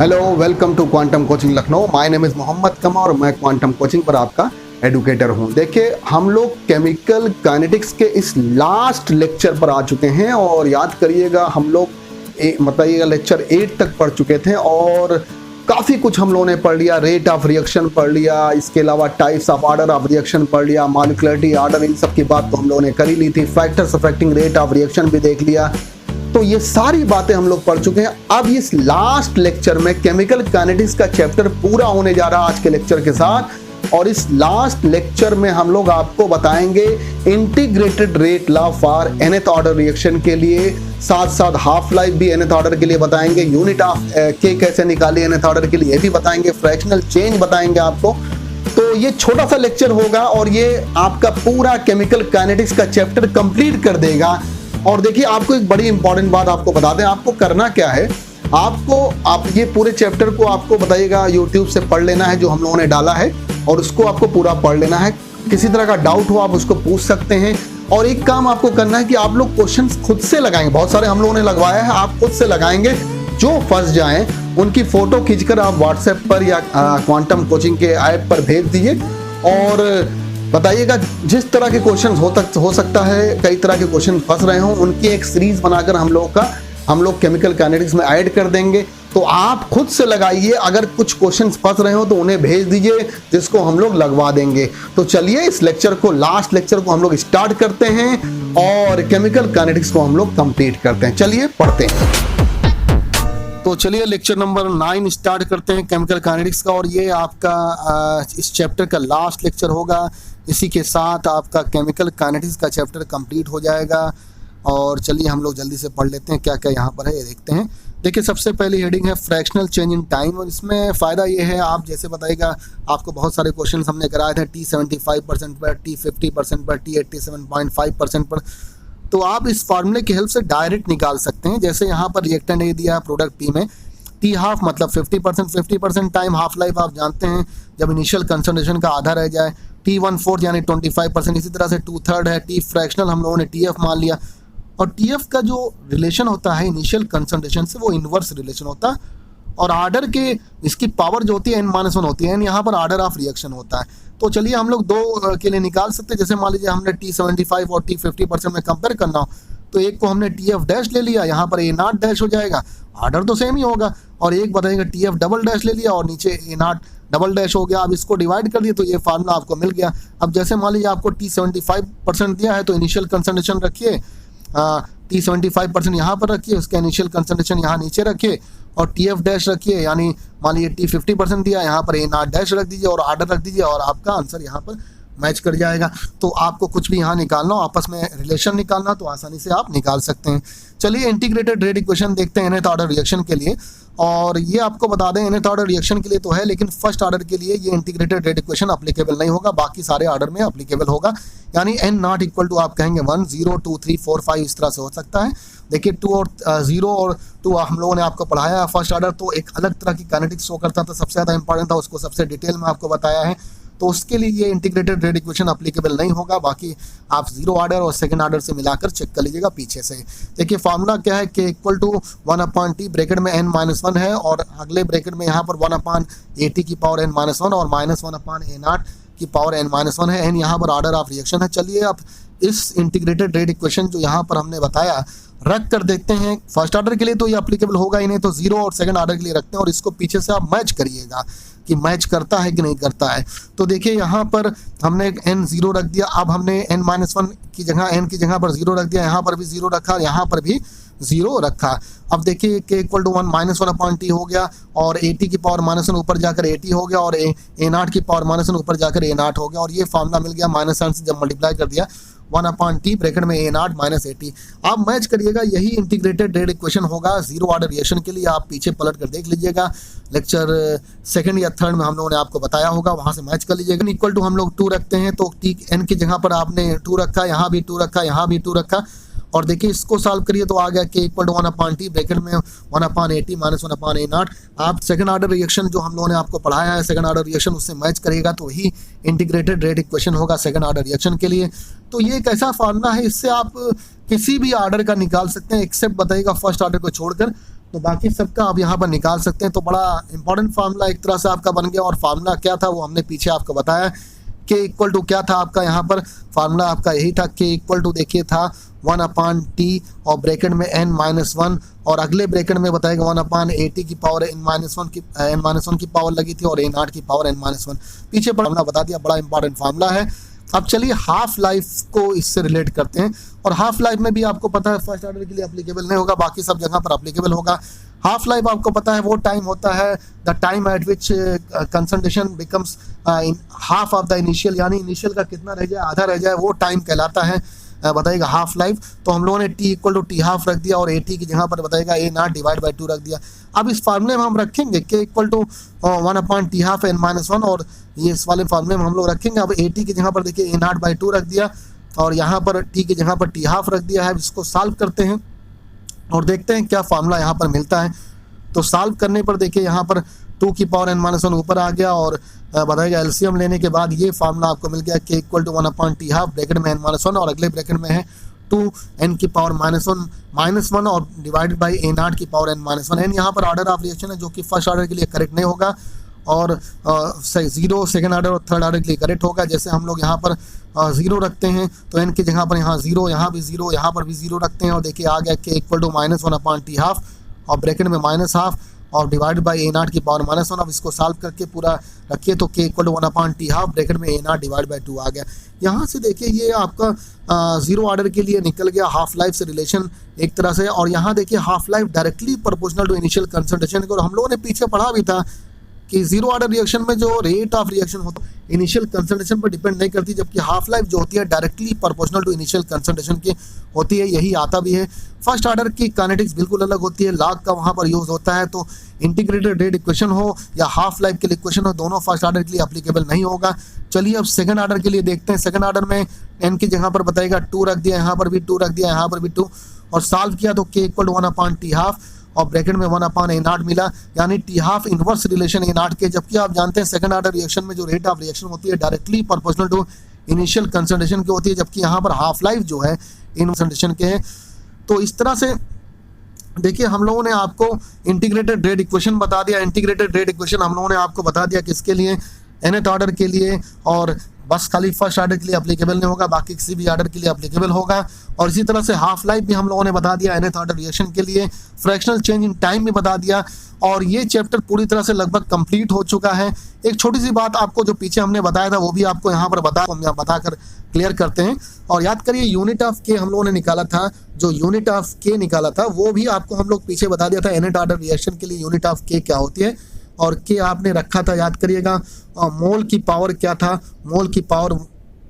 Hello, welcome to quantum coaching Lucknow. My name is Mohammad कमा और मैं क्वांटम कोचिंग पर आपका एडुकेटर हूं। देखिए, हम लोग केमिकल काइनेटिक्स के इस लास्ट लेक्चर पर आ चुके हैं और याद करिएगा हम लोग बताइएगा लेक्चर 8 तक पढ़ चुके थे और काफ़ी कुछ हम लोगों ने पढ़ लिया। रेट ऑफ रिएक्शन पढ़ लिया, इसके अलावा types of order of reaction पढ़ लिया, मॉलिक्यूलरिटी ऑर्डर, इन सब की बात तो हम लोगों ने कर ही ली थी। Factors affecting rate of reaction भी देख लिया। तो ये सारी बातें हम लोग पढ़ चुके हैं। अब इस लास्ट लेक्चर में केमिकल काइनेटिक्स का चैप्टर पूरा होने जा रहा है आज के लेक्चर के साथ। और इस लास्ट लेक्चर में हम लोग आपको बताएंगे integrated rate law for nth order reaction के लिए, साथ साथ हाफ लाइफ भी nth ऑर्डर के लिए बताएंगे, यूनिट ऑफ के कैसे निकाले nth ऑर्डर के लिए ये भी बताएंगे, फ्रैक्शनल चेंज बताएंगे आपको। तो ये छोटा सा लेक्चर होगा और ये आपका पूरा केमिकल काइनेटिक्स का चैप्टर कंप्लीट कर देगा। और देखिए, आपको एक बड़ी इंपॉर्टेंट बात आपको बता दें, आपको करना क्या है, आप ये पूरे चैप्टर को आपको बताइएगा यूट्यूब से पढ़ लेना है जो हम लोगों ने डाला है और उसको आपको पूरा पढ़ लेना है। किसी तरह का डाउट हो आप उसको पूछ सकते हैं। और एक काम आपको करना है कि आप लोग क्वेश्चंस खुद से लगाएंगे। बहुत सारे हम लोगों ने लगवाया है, आप खुद से लगाएंगे। जो फंस जाएं उनकी फोटो खींचकर आप व्हाट्सएप पर या क्वांटम कोचिंग के ऐप पर भेज दीजिए और बताइएगा जिस तरह के क्वेश्चन हो सकता है, कई तरह के क्वेश्चन फंस रहे हों, उनकी एक सीरीज बनाकर हम लोग केमिकल काइनेटिक्स में ऐड कर देंगे। तो आप खुद से लगाइए, अगर कुछ क्वेश्चन फंस रहे हो तो उन्हें भेज दीजिए जिसको हम लोग लगवा देंगे। तो चलिए इस लेक्चर को, लास्ट लेक्चर को हम लोग स्टार्ट करते हैं और केमिकल काइनेटिक्स को हम लोग कंप्लीट करते हैं। चलिए पढ़ते हैं। तो चलिए लेक्चर नंबर 9 स्टार्ट करते हैं केमिकल काइनेटिक्स का। और ये आपका इस चैप्टर का लास्ट लेक्चर होगा। इसी के साथ आपका केमिकल काइनेटिक्स का चैप्टर कंप्लीट हो जाएगा। और चलिए हम लोग जल्दी से पढ़ लेते हैं क्या क्या यहाँ पर है, ये देखते हैं। देखिए, सबसे पहली हेडिंग है फ्रैक्शनल चेंज इन टाइम। और इसमें फ़ायदा ये है, आप जैसे बताइएगा, आपको बहुत सारे क्वेश्चन हमने कराए थे T75% पर, T50% पर, T87.5% पर। तो आप इस फार्मूले की हेल्प से डायरेक्ट निकाल सकते हैं। जैसे यहाँ पर रिएक्टेंट ए दिया है प्रोडक्ट पी में, टी हाफ मतलब 50% टाइम हाफ लाइफ आप जानते हैं जब इनिशियल कंसंट्रेशन का आधा रह जाए। T1/4 यानी 25%। इसी तरह से 2/3 है। टी फ्रैक्शनल हम लोगों ने TF मान लिया। और TF का जो रिलेशन होता है इनिशियल कंसंट्रेशन से, वो इन्वर्स रिलेशन होता है। और आर्डर के इसकी पावर जो होती है n-1 होती है, यहाँ पर आर्डर ऑफ रिएक्शन होता है। तो चलिए हम लोग दो के लिए निकाल सकते हैं। जैसे मान लीजिए हमने T75 और T50% में कंपेयर करना हो तो एक को हमने TF डैश ले लिया, यहाँ पर A0 डैश हो जाएगा, आर्डर तो सेम ही होगा। और एक बताएगा TF डबल डैश ले लिया और नीचे A0 डबल डैश हो गया। अब इसको डिवाइड कर दिए तो ये फार्मूला आपको मिल गया। अब जैसे मान लीजिए आपको T75% दिया है तो इनिशियल कंसंट्रेशन रखिए, T75% यहाँ पर रखिए, उसका इनिशियल कंसंट्रेशन यहाँ नीचे रखिए और TF डैश रखिए, यानी मान लीजिए T50% दिया, यहाँ पर A0 डैश रख दीजिए और आर्डर रख दीजिए और आपका आंसर यहाँ पर मैच कर जाएगा। तो आपको कुछ भी यहाँ निकालना हो, आपस में रिलेशन निकालना, तो आसानी से आप निकाल सकते हैं। चलिए इंटीग्रेटेड रेट इक्वेशन देखते हैं nth ऑर्डर रिएक्शन के लिए। और ये आपको बता दें nth ऑर्डर रिएक्शन के लिए तो है, लेकिन फर्स्ट ऑर्डर के लिए ये इंटीग्रेटेड रेट इक्वेशन अप्लीकेबल नहीं होगा, बाकी सारे ऑर्डर में अप्लीकेबल होगा। यानी n = टू आप कहेंगे 1, 0, 2, 3, 4, 5 इस तरह से हो सकता है। देखिए 2 और 0 और 2 हम लोगों ने आपको पढ़ाया। फर्स्ट ऑर्डर तो एक अलग तरह की काइनेटिक्स शो करता था, सबसे ज़्यादा इंपॉर्टेंट था, उसको सबसे डिटेल में आपको बताया है। तो उसके लिए ये इंटीग्रेटेड रेट इक्वेशन अप्लीकेबल नहीं होगा। बाकी आप 0 ऑर्डर और सेकंड ऑर्डर से मिलाकर चेक कर लीजिएगा पीछे से। देखिए फार्मूला क्या है, K = 1/T, ब्रैकेट में n-1 है और अगले ब्रैकेट में यहाँ पर 1/AT की पावर n-1 और -1/A0 की पावर n-1 है। n यहाँ पर ऑर्डर ऑफ रिएक्शन है। चलिए अब इस इंटीग्रेटेड रेट इक्वेशन जो यहाँ पर हमने बताया रख कर देखते हैं। फर्स्ट ऑर्डर के लिए तो ये अप्लीकेबल होगा ही नहीं, तो 0 और सेकंड ऑर्डर के लिए रखते हैं और इसको पीछे से आप मैच करिएगा कि मैच करता है कि नहीं करता है। तो देखिए यहाँ पर हमने n0 रख दिया। अब हमने n-1 की जगह n की जगह पर 0 रख दिया, यहाँ पर भी 0 रखा और यहाँ पर भी 0 रखा। अब देखिए K = 1 -1/T हो गया और AT की पावर -1 ऊपर जाकर AT हो गया और A0 की पावर -1 ऊपर जाकर A0 हो गया। और ये फार्मूला मिल गया -1 से जब मल्टीप्लाई कर दिया 1/T, ब्रैकेट में A0 -AT। आप मैच करिएगा, यही इंटीग्रेटेड रेट इक्वेशन होगा 0 ऑर्डर रिएक्शन के लिए। आप पीछे पलट कर देख लीजिएगा, लेक्चर सेकंड या थर्ड में हम लोगों ने आपको बताया होगा, वहाँ से मैच कर लीजिएगा। इक्वल टू हम लोग 2 रखते हैं तो n की जगह पर आपने 2 रखा, यहाँ भी 2 रखा, यहाँ भी 2 रखा। और देखिए इसको सॉल्व करिए तो आ गया K = 1/T, ब्रैकेट में 1/AT -1/A0। आप सेकंड ऑर्डर रिएक्शन जो हम लोगों ने आपको पढ़ाया है, सेकंड ऑर्डर रिएक्शन, उससे मैच करिएगा तो ही इंटीग्रेटेड रेट इक्वेशन होगा सेकंड ऑर्डर रिएक्शन के लिए। तो ये एक ऐसा फार्मूला है, इससे आप किसी भी ऑर्डर का निकाल सकते हैं एक्सेप्ट बताइएगा फर्स्ट ऑर्डर को छोड़कर। तो बाकी सबका आप यहाँ पर निकाल सकते हैं। तो बड़ा इंपॉर्टेंट फार्मूला एक तरह से आपका बन गया। और फार्मूला क्या था वो हमने पीछे आपको बताया। के इक्वल टू क्या था आपका यहाँ पर फार्मूला आपका यही था। के इक्वल टू देखिए था 1/t और ब्रैकेट में n-1 और अगले ब्रैकेट में बताएगा 1/80 की पावर n-1 की पावर लगी थी और a0 की पावर n-1 पीछे पर हमने बता दिया। बड़ा इंपॉर्टेंट फार्मूला है। अब चलिए हाफ लाइफ को इससे रिलेट करते हैं। और हाफ लाइफ में भी आपको पता है फर्स्ट ऑर्डर के लिए एप्लीकेबल नहीं होगा, बाकी सब जगह पर एप्लीकेबल होगा। हाफ लाइफ आपको पता है वो टाइम होता है the time eight which concentration becomes half of the initial, यानी इनिशियल का कितना रह जाए, आधा रह जाए, वो टाइम कहलाता है बताएगा हाफ लाइफ। तो हम लोगों ने t equal to t half रख दिया और a t की जगह पर बताएगा a0 डिवाइड बाई 2 रख दिया। अब इस फार्मूले में हम रखेंगे k equal to 1/t half n-1 और ये इस वाले फार्मूले में हम लोग रखेंगे। अब a t की जगह पर देखिए a0 बाई 2 रख दिया और यहाँ पर t की जगह पर t हाफ रख दिया है। इसको सॉल्व करते हैं और देखते हैं क्या फार्मूला यहाँ पर मिलता है। तो सॉल्व करने पर देखिए यहाँ पर 2 की पावर n-1 ऊपर आ गया और बताएगा एलसीएम लेने के बाद ये फार्मूला आपको मिल गया k equal to 1/t half bracket में n-1 और अगले ब्रैकेट में है 2n की पावर -1 और डिवाइडेड बाई a0 की पावर n-1। n यहाँ पर ऑर्डर ऑफ रिएक्शन है जो कि फर्स्ट ऑर्डर के लिए करेक्ट नहीं होगा और 0 सेकेंड ऑर्डर और थर्ड ऑर्डर के लिए करेक्ट होगा। जैसे हम लोग यहाँ पर 0 रखते हैं तो n की जगह पर यहाँ 0, यहाँ भी 0, यहाँ पर भी 0 रखते हैं और देखिए आ गया k equal to -1/t half और ब्रैकेट में -हाफ और डिवाइड बाई a0 की पावर -1। अब इसको सॉल्व करके पूरा रखिए तो k equal to 1/t half bracket में a0 डिवाइड बाई 2 आ गया। यहाँ से देखिए ये आपका 0 ऑर्डर के लिए निकल गया हाफ लाइफ से रिलेशन एक तरह से। और यहाँ देखिए half life directly proportional to initial concentration. और हम लोगों ने पीछे पढ़ा भी था कि 0 ऑर्डर रिएक्शन में जो रेट ऑफ रिएक्शन होता है इनिशियल कंसंट्रेशन पर डिपेंड नहीं करती, जबकि हाफ लाइफ जो होती है directly proportional to initial concentration की होती है। यही आता भी है। फर्स्ट ऑर्डर की काइनेटिक्स बिल्कुल अलग होती है, लॉग का वहाँ पर यूज़ होता है। तो इंटीग्रेटेड रेट इक्वेशन हो या हाफ लाइफ के लिए इक्वेशन हो, दोनों फर्स्ट ऑर्डर के लिए एप्लीकेबल नहीं होगा। चलिए अब सेकंड ऑर्डर के लिए देखते हैं। सेकंड ऑर्डर में n की जगह पर बताएगा 2 रख दिया, यहाँ पर भी 2 रख दिया, यहाँ पर भी 2 और सॉल्व किया तो k equal to 1/t half और ब्रैकेट में 1/a0 मिला, यानी T half inverse relation a0 के। जबकि आप जानते हैं सेकंड ऑर्डर रिएक्शन में जो रेट ऑफ रिएक्शन होती है directly proportional to initial concentration की होती है, जबकि यहाँ पर हाफ लाइफ जो है इन कंसंट्रेशन के है। तो इस तरह से देखिए हम लोगों ने आपको इंटीग्रेटेड रेट इक्वेशन बता दिया। इंटीग्रेटेड रेट इक्वेशन हम लोगों ने आपको बता दिया किसके लिए, nth ऑर्डर के लिए। और बस खाली फर्स्ट ऑर्डर के लिए एप्लीकेबल नहीं होगा, बाकी किसी भी ऑर्डर के लिए एप्लीकेबल होगा। और इसी तरह से हाफ लाइफ भी हम लोगों ने बता दिया nth ऑर्डर रिएक्शन के लिए। फ्रैक्शनल चेंज इन टाइम भी बता दिया। और ये चैप्टर पूरी तरह से लगभग कंप्लीट हो चुका है। एक छोटी सी बात आपको जो पीछे हमने बताया था वो भी आपको यहाँ पर बताकर क्लियर करते हैं। और याद करिए यूनिट ऑफ के हम लोगों ने निकाला था, जो यूनिट ऑफ के निकाला था वो भी आपको हम लोग पीछे बता दिया था। nth ऑर्डर रिएक्शन के लिए यूनिट ऑफ के क्या होती है और के आपने रखा था, याद करिएगा। मोल की पावर क्या था, मोल की पावर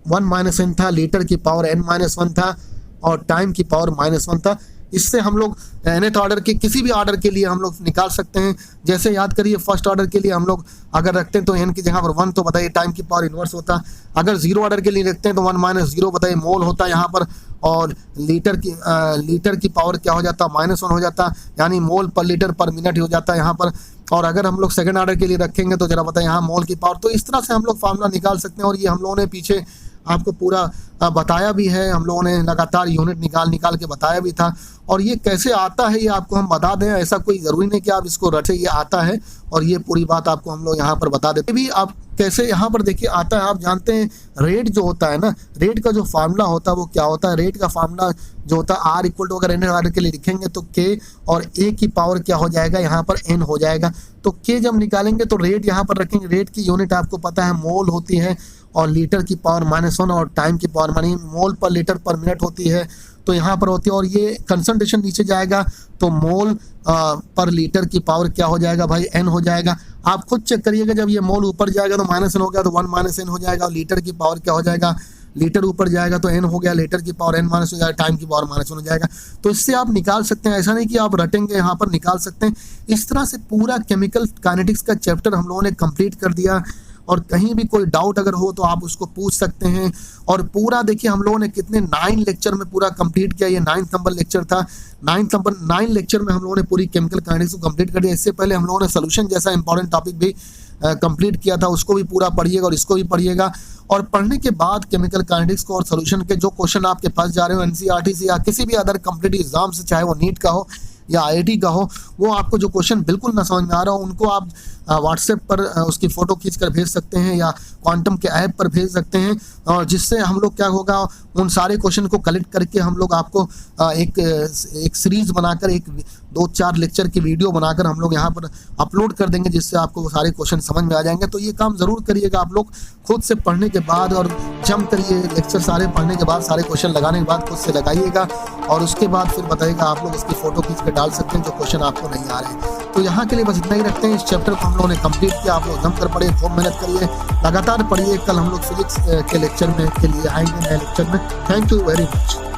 1 - n था, लीटर की पावर n-1 था और टाइम की पावर -1 था। इससे हम लोग nth ऑर्डर के किसी भी ऑर्डर के लिए हम लोग निकाल सकते हैं। जैसे याद करिए फर्स्ट ऑर्डर के लिए हम लोग अगर रखते हैं तो n की जगह पर 1 तो बताइए टाइम की पावर इन्वर्स होता। अगर 0 ऑर्डर के लिए रखते हैं तो 1 - 0 बताइए मोल होता यहाँ पर और लीटर की पावर क्या हो जाता, -1 हो जाता, यानी मोल पर लीटर पर मिनट हो जाता है यहाँ पर। और अगर हम लोग सेकंड ऑर्डर के लिए रखेंगे तो जरा बताएं यहाँ मोल की पावर। तो इस तरह से हम लोग फार्मूला निकाल सकते हैं। और ये हम लोगों ने पीछे आपको पूरा बताया भी है, हम लोगों ने लगातार यूनिट निकाल के बताया भी था। और ये कैसे आता है ये आपको हम बता दें, ऐसा कोई ज़रूरी नहीं कि आप इसको रटे, ये आता है और ये पूरी बात आपको हम लोग यहाँ पर बता देते भी। आप कैसे यहाँ पर देखिए आता है, आप जानते हैं रेट जो होता है ना, रेट का जो फार्मूला होता है वो क्या होता है। रेट का फार्मूला जो होता है आर इक्वल टू, अगर nth ऑर्डर के लिए लिखेंगे तो के और ए की पावर क्या हो जाएगा, यहाँ पर n हो जाएगा। तो के जब निकालेंगे तो रेट यहाँ पर रखेंगे। रेट की यूनिट आपको पता है मोल होती है और लीटर की पावर -1 और टाइम की पावर मानी मोल पर लीटर पर मिनट होती है, तो यहाँ पर होती है। और ये कंसंट्रेशन नीचे जाएगा तो मोल पर लीटर की पावर क्या हो जाएगा भाई, n हो जाएगा। आप खुद चेक करिएगा, जब ये मोल ऊपर जाएगा तो -n हो गया तो 1 - n हो जाएगा। और लीटर की पावर क्या हो जाएगा, लीटर ऊपर जाएगा तो n हो गया, लीटर की पावर n- हो जाएगा, टाइम की पावर -1 हो जाएगा। तो इससे आप निकाल सकते हैं, ऐसा नहीं कि आप रटेंगे, यहाँ पर निकाल सकते हैं। इस तरह से पूरा केमिकल काइनेटिक्स का चैप्टर हम लोगों ने कंप्लीट कर दिया। और कहीं भी कोई डाउट अगर हो तो आप उसको पूछ सकते हैं। और पूरा देखिए हम लोगों ने कितने 9 लेक्चर में पूरा कंप्लीट किया। ये 9 नंबर लेक्चर था। 9 लेक्चर में हम लोगों ने पूरी केमिकल काइनेटिक्स को कंप्लीट कर दिया। इससे पहले हम लोगों ने सोल्यूशन जैसा इंपॉर्टेंट टॉपिक भी कंप्लीट किया था, उसको भी पूरा पढ़िएगा और इसको भी पढ़िएगा। और पढ़ने के बाद केमिकल काइनेटिक्स को और सोल्यूशन के जो क्वेश्चन आपके पास जा रहे हो एनसीईआरटी से या किसी भी अदर कॉम्पिटिटिव एग्जाम से, चाहे वो नीट का हो या आईआईटी का हो, वो आपको जो क्वेश्चन बिल्कुल ना समझ में आ रहा हो उनको आप व्हाट्सएप पर उसकी फ़ोटो खींच कर भेज सकते हैं या क्वांटम के ऐप पर भेज सकते हैं, और जिससे हम लोग क्या होगा, उन सारे क्वेश्चन को कलेक्ट करके हम लोग आपको एक सीरीज बनाकर, एक 2-4 लेक्चर की वीडियो बनाकर हम लोग यहाँ पर अपलोड कर देंगे, जिससे आपको वो सारे क्वेश्चन समझ में आ जाएंगे। तो ये काम ज़रूर करिएगा आप लोग, खुद से पढ़ने के बाद और जम करिए लेक्चर सारे पढ़ने के बाद, सारे क्वेश्चन लगाने के बाद खुद से लगाइएगा, और उसके बाद फिर बताइएगा। आप लोग इसकी फ़ोटो खींच कर डाल सकते हैं जो क्वेश्चन आपको नहीं आ रहे हैं। तो यहाँ के लिए बस इतना ही रखते हैं। इस चैप्टर को हम लोगों ने कंप्लीट किया। आप लोग जम कर पढ़िए, खूब मेहनत करिए, लगातार पढ़िए। कल हम लोग फिजिक्स के लेक्चर में के लिए आएंगे नए लेक्चर में। Thank you very much.